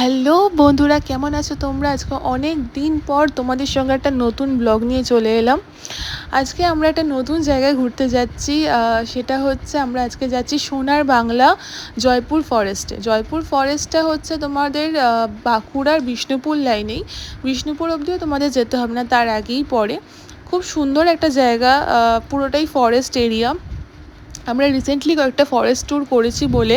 Hello বন্ধুরা, কেমন আছো তোমরা? আজকে অনেক দিন পর তোমাদের সঙ্গে একটা নতুন ব্লগ নিয়ে চলে এলাম। আজকে আমরা একটা নতুন জায়গায় ঘুরতে যাচ্ছি। সেটা হচ্ছে আমরা আজকে যাচ্ছি সোনার বাংলা জয়পুর ফরেস্টে। জয়পুর ফরেস্টটা হচ্ছে তোমাদের বাঁকুড়ার বিষ্ণুপুর লাইনেই। বিষ্ণুপুর অবধিও তোমাদের যেতে হবে না, তার আগেই পড়ে। খুব সুন্দর একটা জায়গা, পুরোটাই ফরেস্ট এরিয়া। আমরা রিসেন্টলি কয়েকটা ফরেস্ট ট্যুর করেছি বলে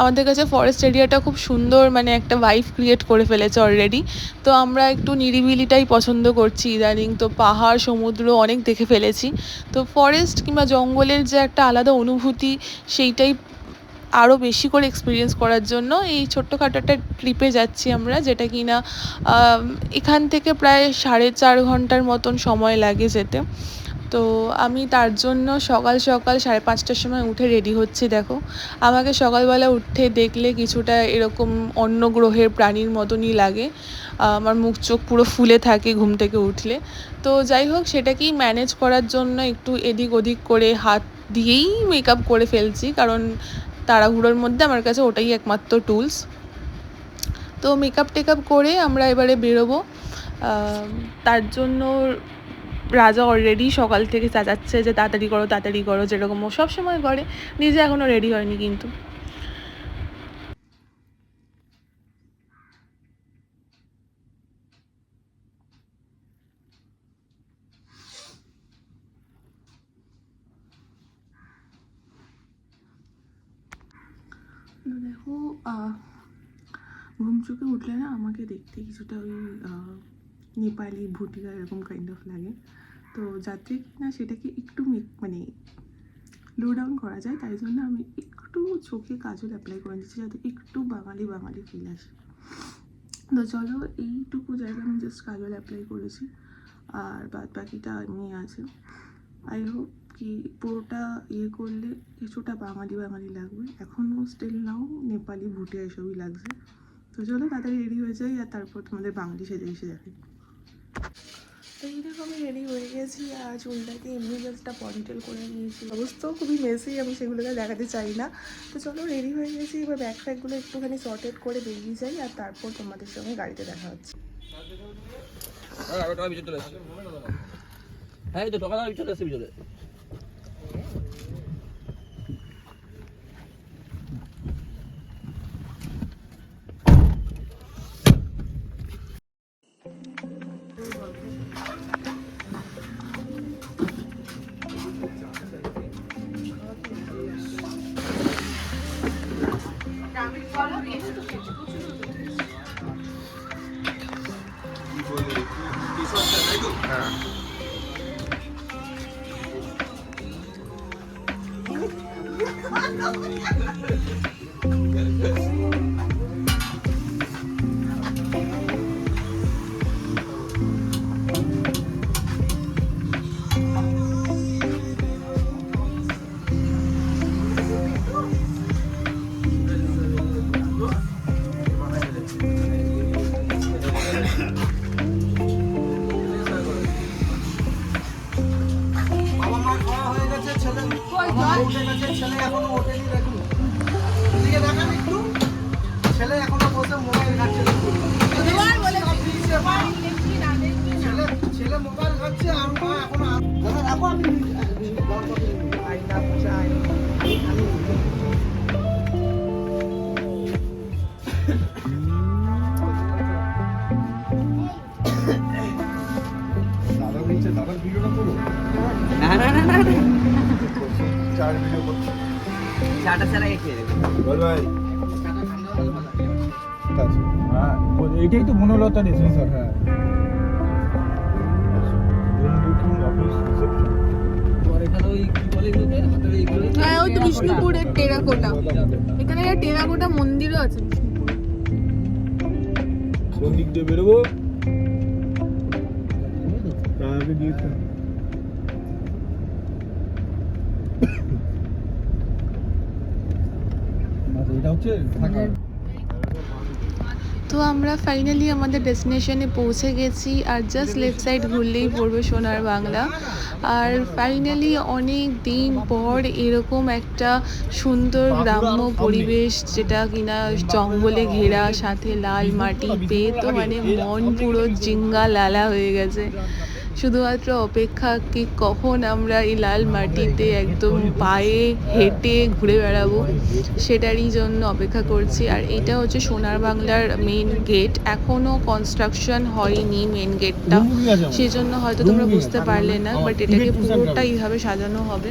আমাদের কাছে ফরেস্ট এরিয়াটা খুব সুন্দর, মানে একটা ভাইব ক্রিয়েট করে ফেলেছে অলরেডি। তো আমরা একটু নিরিবিলিটাই পছন্দ করছি ইদানিং। তো পাহাড় সমুদ্র অনেক দেখে ফেলেছি। তো ফরেস্ট কিংবা জঙ্গলের যে একটা আলাদা অনুভূতি, সেইটাই আরও বেশি করে এক্সপিরিয়েন্স করার জন্য এই ছোট্টখাটো একটা ট্রিপে যাচ্ছি আমরা, যেটা কি না এখান থেকে প্রায় 4.5 ঘন্টার মতন সময় লাগে যেতে। তো আমি তার জন্য সকাল সকাল 5:30টার সময় উঠে রেডি হচ্ছি। দেখো, আমাকে সকালবেলা উঠে দেখলে কিছুটা এরকম অন্য গ্রহের প্রাণীর মতনই লাগে। আমার মুখ চোখ পুরো ফুলে থাকে ঘুম থেকে উঠলে। তো যাই হোক, সেটাকেই ম্যানেজ করার জন্য একটু এদিক ওদিক করে হাত দিয়েই মেকআপ করে ফেলছি, কারণ তাড়াহুড়োর মধ্যে আমার কাছে ওটাই একমাত্র টুলস। তো মেকআপ টেকআপ করে আমরা এবারে বেরোবো। তার জন্য রাজা অলরেডি সকাল থেকে চেঁচাচ্ছে যে তাড়াতাড়ি করো তাড়াতাড়ি করো, যেরকম ও সবসময় করে। নিজে এখনও রেডি হয়নি কিন্তু। দেখো, ঘুম চোখে উঠলে না আমাকে দেখতে কিছুটা ওই নেপালি ভুটিয়া এরকম কাইন্ড অফ লাগে। তো যাতে না সেটাকে একটু মানে লো ডাউন করা যায়, তাই জন্য আমি একটু চোখে কাজল অ্যাপ্লাই করে দিচ্ছি, যাতে একটু বাঙালি বাঙালি ফিল আসে। তো চলো, এইটুকু জায়গায় আমি জাস্ট কাজল অ্যাপ্লাই করেছি, আর বাদ বাকিটা এমনি আছে। আই হোপ কি পুরোটা করলে কিছুটা বাঙালি বাঙালি লাগবে। এখনও স্টিল নাও নেপালি ভুটিয়া এসবই লাগছে। তো চলো তাড়াতাড়ি রেডি হয়ে যাই, আর তারপর তোমাদের বাঙালি সেজে এসে যাবে। তো এই দেখো, আমি রেডি হয়ে গেছি, আর চুলটাকে এমনি জাস্ট একটা পনিটেল করে নিয়েছি। অবস্থাও খুবই মেসি, আমি সেগুলোকে দেখাতে চাই না। তো চলো, রেডি হয়ে গেছি, এবার ব্যাগ ফ্যাগগুলো একটুখানি সর্টেড করে বেরিয়ে যাই, আর তারপর তোমাদের সঙ্গে গাড়িতে দেখা হচ্ছে। হ্যাঁ, তো টাকা চলে আসছে ভিতরে। ছেলে এখনো ওঠেনি, দেখুন এদিকে দেখান একটু। ছেলে এখনো বসে মোবাইল ঘাটছে, ছেলে মোবাইল ঘাটছে, আর মা এখনো রাখো। আমি দাদার ভিডিওটা করো। না না না না, চার ভিডিও করছি, চাটা ছাড়া খেয়ে দেবে। বল ভাই, হ্যাঁ এইটাই তো মনোলতা দিয়েছেন স্যার। হ্যাঁ, হ্যাঁ, ওই তো বিষ্ণুপুরের টেরাকোটা। এখানে একটা টেরাকোটা মন্দিরও আছে বিষ্ণুপুরে। কোন দিক দিয়ে বেরোবো? আগে দিয়ে এটা হচ্ছে তো আমরা ফাইনালি আমাদের ডেস্টিনেশনে পৌঁছে গেছি, আর জাস্ট লেফট সাইড ঘুরলেই পড়বে সোনার বাংলা। আর ফাইনালি অনেক দিন পর এরকম একটা সুন্দর গ্রাম্য পরিবেশ, যেটা কিনা জঙ্গলে ঘেরা, সাথে লাল মাটি পেয়ে তো মানে মন পুরো জিঙ্গা লালা হয়ে গেছে। শুধুমাত্র অপেক্ষা কি কখন আমরা এই লাল মাটিতে একদম পায়ে হেঁটে ঘুরে বেড়াবো, সেটারই জন্য অপেক্ষা করছি। আর এটা হচ্ছে সোনার বাংলার মেন গেট, এখনও কনস্ট্রাকশন হয়নি মেন গেটটা, সেজন্য হয়তো তোমরা বুঝতে পারলে না, বাট এটাকে পুরোটা এইভাবে সাজানো হবে।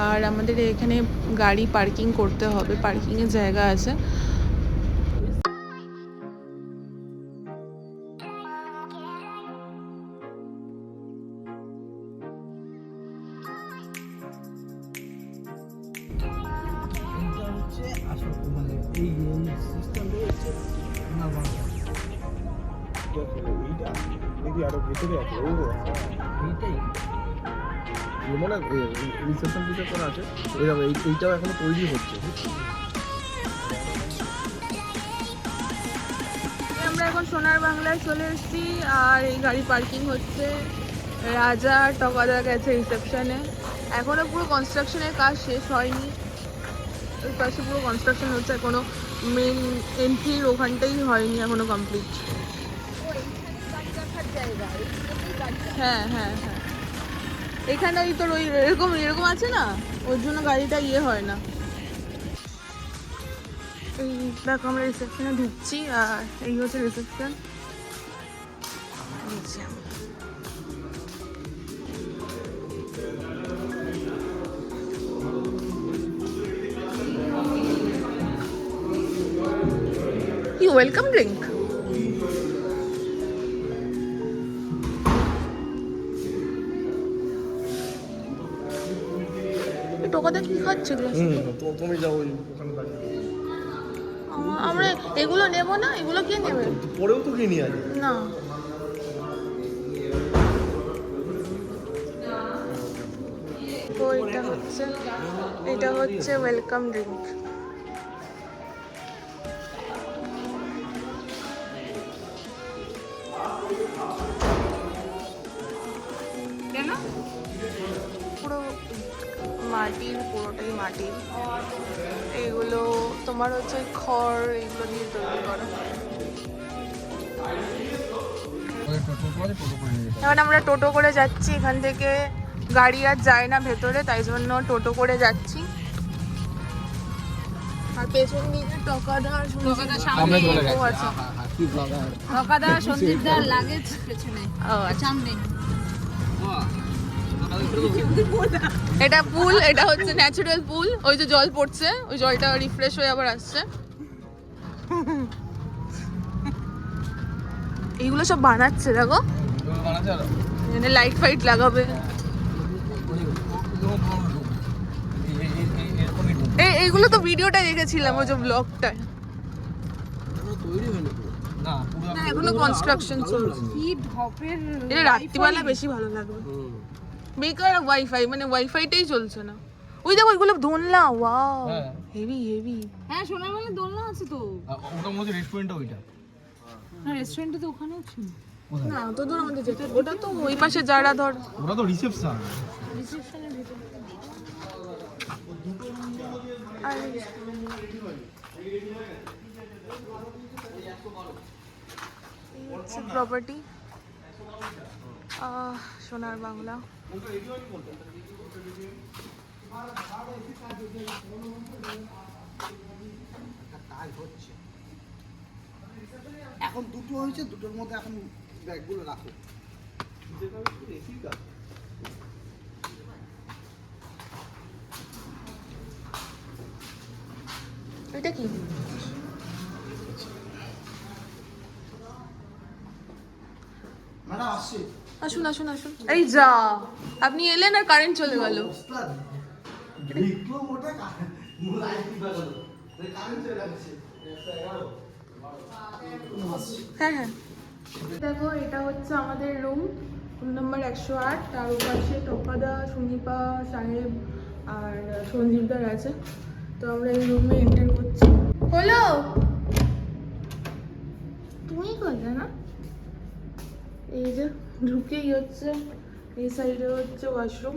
আর আমাদের এখানে গাড়ি পার্কিং করতে হবে, পার্কিংয়ের জায়গা আছে। আরো ভেতরে আছে মানে রিসেপশন টিসেপশন আছে, এইটাও এখনো তৈরি হচ্ছে। আমরা এখন সোনার বাংলায় চলে এসেছি, আর এই গাড়ি পার্কিং হচ্ছে। রাজা টকাদা গেছে রিসেপশনে, এখনো পুরো কনস্ট্রাকশনের কাজ শেষ হয়নি। ওই পাশে পুরো কনস্ট্রাকশন হচ্ছে, এখনো মেন এন্ট্রির ওখানটাই হয়নি এখনো কমপ্লিট। হ্যাঁ হ্যাঁ হ্যাঁ, এখানে ওই তোর ওই এরকম এরকম আছে না, ওর জন্য গাড়িটা ইয়ে হয় না। এই দেখো আমরা রিসেপশনে ঢুকছি, আর এই হচ্ছে রিসেপশন। কি ওয়েলকাম ড্রিঙ্ক? টোকাতে কি খাচ্ছে? তুমি যাও ওখানে দাঁড়িয়ে, আমরা এগুলো নেব না, এগুলো কে নেবে? পরেও তো কিনি আজ না, তো এটা হচ্ছে ওয়েলকাম ড্রিঙ্ক। পুরো মাটির, পুরোটাই মাটির। এগুলো তোমার হচ্ছে খড়, এগুলো দিয়ে তৈরি করা। এবার আমরা টোটো করে যাচ্ছি, এখান থেকে গাড়ি আর যায় না ভেতরে, তাই জন্য টোটো করে যাচ্ছি। আর পেছন দিকে টকাদা আর টকাদা সন্দীপদার লাগেজ পেছনে সামনে। এটা পুল, এটা হচ্ছে ন্যাচারাল পুল, ওই যে জল পড়ছে, ওই জলটা রিফ্রেশ হয়ে আবার আসছে। এইগুলো সব বানাচ্ছে, দেখো এখানে লাইট ফাইট লাগাবে। এইগুলো তো ভিডিওটা দেখেছিলাম, ওই যে ব্লগটা। না এখনো কনস্ট্রাকশন চলছে। এটা রাত্রিবেলা বেশি ভালো লাগবে, বেকার ওয়াইফাই, মানে ওয়াইফাইটাই চলছে না। ওই দেখো ওইগুলো দোলনা, ওয়াও হেভি হেভি। হ্যাঁ সোনার বাংলা দোলনা আছে তো, ওটা মনে হচ্ছে রেস্টুরেন্টটা, ওইটা না রেস্টুরেন্টে তো ওখানেও ছিল না, তো দূর আমাদের যেতে, ওটা তো ওই পাশে যারা ধর, ওটা তো রিসেপশন। রিসেপশনের ভিতরে। প্রপার্টি সোনার বাংলা। এখন দুটো হয়েছে, দুটোর মধ্যে এখন ব্যাগগুলো রাখো। এটা কি? ম্যাডাম আসছে। আসুন আসুন আসুন। এই যা, আপনি এলেন আর কারেন্ট চলে গেল। হ্যাঁ হ্যাঁ, দেখো এটা হচ্ছে আমাদের রুম, রুম নাম্বার 108। তার পাশে টপাদা, সুনিপা সাহেব আর সঞ্জীবদার আছে। তো আমরা এই রুমে এন্টার করছি। হলো ঢুকেই হচ্ছে এই সাইডে হচ্ছে ওয়াশরুম,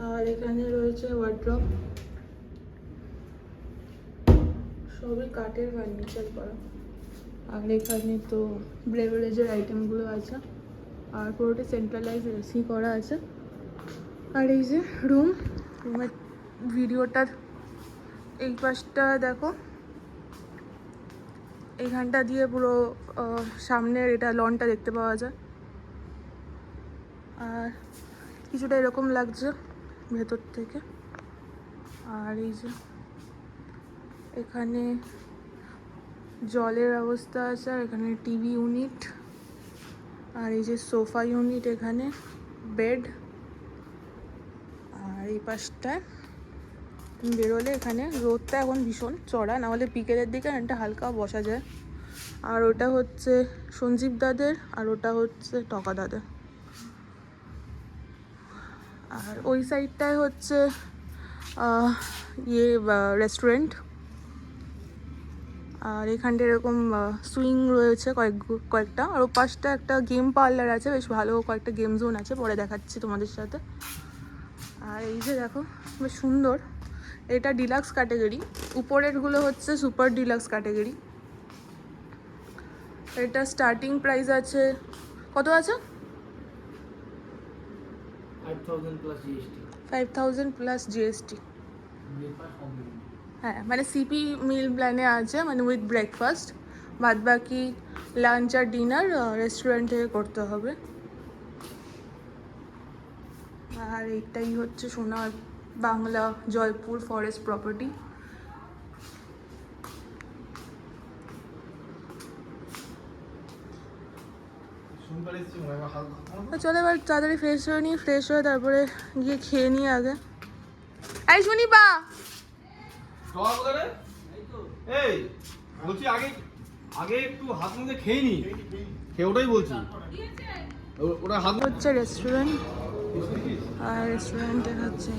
আর এখানে রয়েছে ওয়ার্ড্রপ, সবই কাঠের ফার্নিচার করা। আর এখানে তো ব্রেভারেজের আইটেমগুলো আছে, আর পুরোটা সেন্ট্রালাইজ এসি করা আছে। আর এই যে রুমের ভিডিওটার এই পাশটা দেখো, এইখানটা দিয়ে পুরো সামনের এটা লনটা দেখতে পাওয়া যায়। আর কিছুটা এরকম লাগছে ভেতর থেকে। আর এই যে এখানে জলের ব্যবস্থা আছে, আর এখানে টিভি ইউনিট, আর এই যে সোফা ইউনিট, এখানে বেড। আর এই পাশটায় বেরোলে এখানে রোদটা এখন ভীষণ চড়া, না হলে বিকেলের দিকে একটা হালকা বসা যায়। আর ওটা হচ্ছে সঞ্জীব দাদের, আর ওটা হচ্ছে টকা দাদের। আর ওই সাইডটায় হচ্ছে রেস্টুরেন্ট। আর এখানটা এরকম সুইং রয়েছে কয়েকটা, আর ও পাশটা একটা গেম পার্লার আছে, বেশ ভালো কয়েকটা গেম জোন আছে, পরে দেখাচ্ছি তোমাদের সাথে। আর এই যে দেখো বেশ সুন্দর, এটা ডিলাক্স ক্যাটাগরি, উপরেরগুলো হচ্ছে সুপার ডিলাক্স ক্যাটাগরি। এটা স্টার্টিং প্রাইস আছে, কত আছে? 5000 প্লাস জিএসটি। হ্যাঁ, মানে সিপি মিল প্ল্যানে আছে, মানে উইথ ব্রেকফাস্ট, বাদ বাকি লাঞ্চ আর ডিনার রেস্টুরেন্ট থেকে করতে হবে। আর এইটাই হচ্ছে সোনার বাংলা জয়পুর ফরেস্ট প্রপার্টি। চলো এবার তাড়াতাড়ি ফ্রেশ হয়ে নিই, ফ্রেশ হয়ে তারপরে গিয়ে খেয়ে নিই আগে। এই শুনি বা এই বলছি আগে আগে একটু হাত মুখে খেয়ে নি, খেয়ে ওটাই বলছি। ওটা হাত হচ্ছে রেস্টুরেন্ট, আর রেস্টুরেন্টে হচ্ছে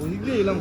ওদিক দিয়ে এলাম।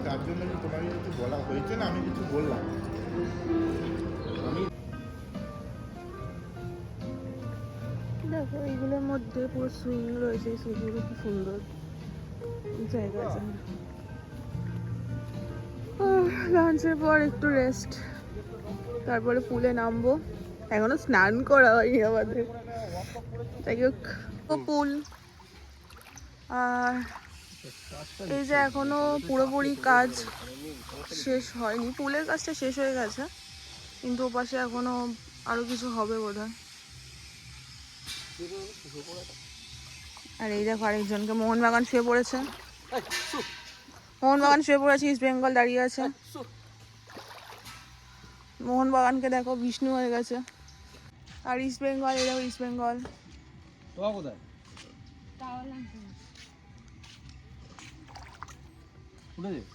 তার জন্য তোমাকে কিছু বলা হয়েছে না, আমি কিছু বললাম। দেখো এইগুলোর মধ্যে পুরো সুইং রয়েছে, এই সুইংগুলো খুব সুন্দর জায়গা আছে। লাঞ্চের পর একটু রেস্ট, তারপরে পুলে নামবো। এখনো স্নান করা হয়নি আমাদের, যাই হোক পুল। আর এই যে এখনো পুরোপুরি কাজ শেষ হয়নি, পুলের কাজটা শেষ হয়ে গেছে, কিন্তু ওপাশে এখনো আরো কিছু হবে বোধহয়। আর এই দেখো আরেকজনকে, মোহনবাগান শুয়ে পড়েছে, মোহনবাগান শুয়ে পড়েছে, ইস্ট বেঙ্গল দাঁড়িয়ে আছে। মোহনবাগানকে দেখো বিষ্ণু হয়ে গেছে, আর ইস্ট বেঙ্গল, এই দেখো ইস্ট বেঙ্গল। তোমার কোথায় উঠেছে?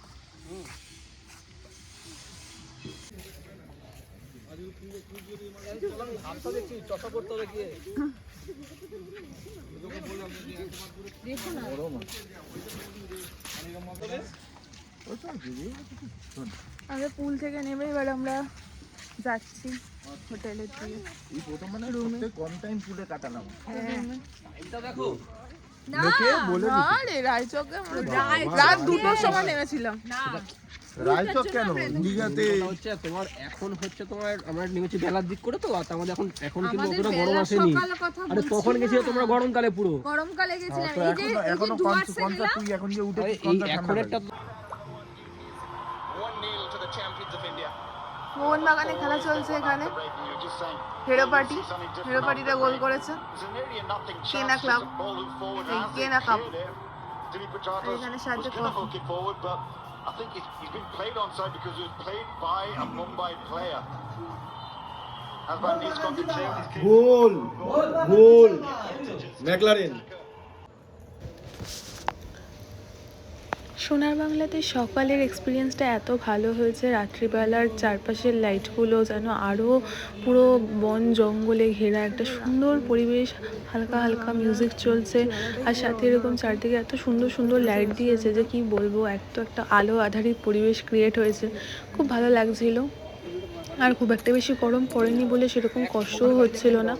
আমরা পুল থেকে নেমে এবার আমরা যাচ্ছি হোটেলের দিকে। এই প্রথম মানে সবথেকে কম টাইম পুলে কাটালাম। না রে, রায়চকে রাত 2টোর সময় নেমেছিলাম। রায়চক কেন দীঘাতে হচ্ছে তোমার এখন হচ্ছে তোমার আমরা নেমেছি বেলার দিক করে তো আর আমাদের এখন কিন্তু আমাদের অতটা গরম বেলা আসেনি। সকালের কথা আরে বলছি তখন না। গেছিল তোমরা গরমকালে পুরো। গরমকালে গেছিলাম তো এই যে এখনো ডুয়ার্সে কনসা গেলাম। তুই এখন যে আরে উঠেছিস এই কনসা এখন ঠান্ডা একটা মোহনবাগানে খেলা চলছে এখানে, হেরো পার্টিটা গোল করেছে, কেনা ক্লাব, এই কেনা কাপ, আর এখানে সাহায্য trophy. I think he's been played onside because he was played by a Mumbai player. Has Van Nys gone to clear his kick? Goal McLaren. সোনার বাংলাতে সকালের এক্সপিরিয়েন্সটা এত ভালো হয়েছে, রাত্রিবেলার চারপাশের লাইটগুলো যেন আরও পুরো বন জঙ্গলে ঘেরা একটা সুন্দর পরিবেশ, হালকা হালকা মিউজিক চলছে আর সাথে এরকম চারদিকে এত সুন্দর সুন্দর লাইট দিয়েছে যে কি বলবো, একটা আলো আধারিত পরিবেশ ক্রিয়েট হয়েছে, খুব ভালো লাগছিল। আর খুব একটা বেশি গরম পড়েনি বলে সেরকম কষ্টও হচ্ছিল না,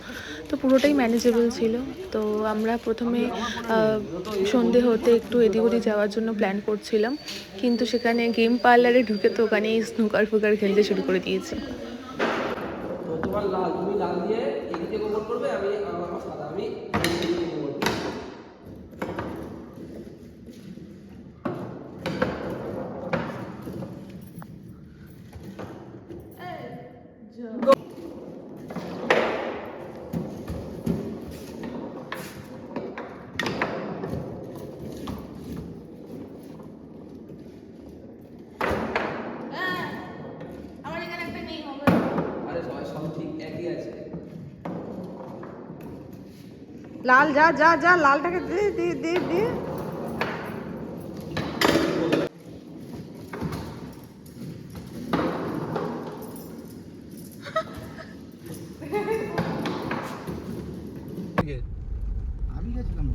তো পুরোটাই ম্যানেজেবল ছিল। তো আমরা প্রথমে সন্ধে হতে একটু এদিক ওদিক যাওয়ার জন্য প্ল্যান করছিলাম, কিন্তু সেখানে গেম পার্লারে ঢুকে তো ওখানেই স্নুকার ফুকার খেলতে শুরু করে দিয়েছি। তো তোমার লাল, তুমি লাল দিয়ে এদিকে গোবর করবে, আমি আমার সাদা, আমি এদিকে গোবর করব। আরে সবাই সব ঠিক একই আছে। লাল যা যা যা, লালটাকে দে দে দে দে। আমি গেছিলাম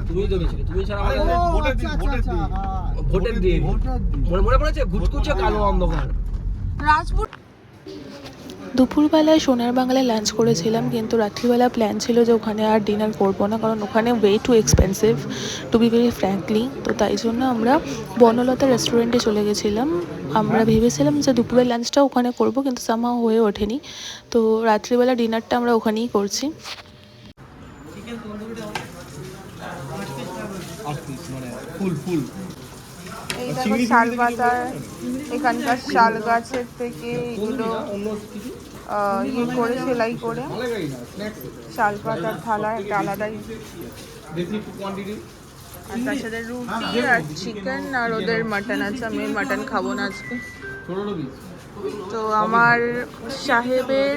তুমি তো গেছিলে, তুমি ছাড়া আমাদের ভোটের দিন, ভোটের দিন। ভোটের দিন মনে পড়েছে ঘুচকুচে কালো অন্ধকার। রাজপুর দুপুরবেলায় সোনার বাংলায় লাঞ্চ করেছিলাম, কিন্তু রাত্রিবেলা প্ল্যান ছিল যে ওখানে আর ডিনার করবো না, কারণ ওখানে way too expensive to be very frankly. তো তাই জন্য আমরা বনলতা রেস্টুরেন্টে চলে গেছিলাম। আমরা ভেবেছিলাম যে দুপুরের লাঞ্চটা ওখানে করব, কিন্তু সামহাও হয়ে ওঠেনি, তো রাত্রিবেলা ডিনারটা আমরা ওখানেই করছি। এই দেখো শাল পাতা, এখানকার শাল গাছের থেকে এগুলো ইয়ে করে সেলাই করে শাল পাতার থালা একটা আলাদাই, আর তার সাথে রুটি আর চিকেন আর ওদের মাটন আছে। আমি মাটন খাবো না আজকে। তো আমার সাহেবের,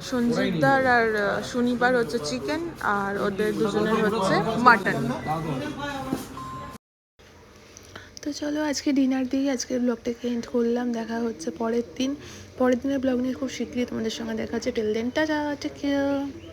সঞ্জীবদার আর সুনিবার হচ্ছে চিকেন, আর ওদের দুজনের হচ্ছে মাটন। তো চলো আজকে ডিনার দিয়ে আজকের ব্লগটাকে এন্ড করলাম। দেখা হচ্ছে পরের দিনের ব্লগ নিয়ে খুব শীঘ্রই তোমাদের সঙ্গে দেখা হচ্ছে। Till then tata, take care.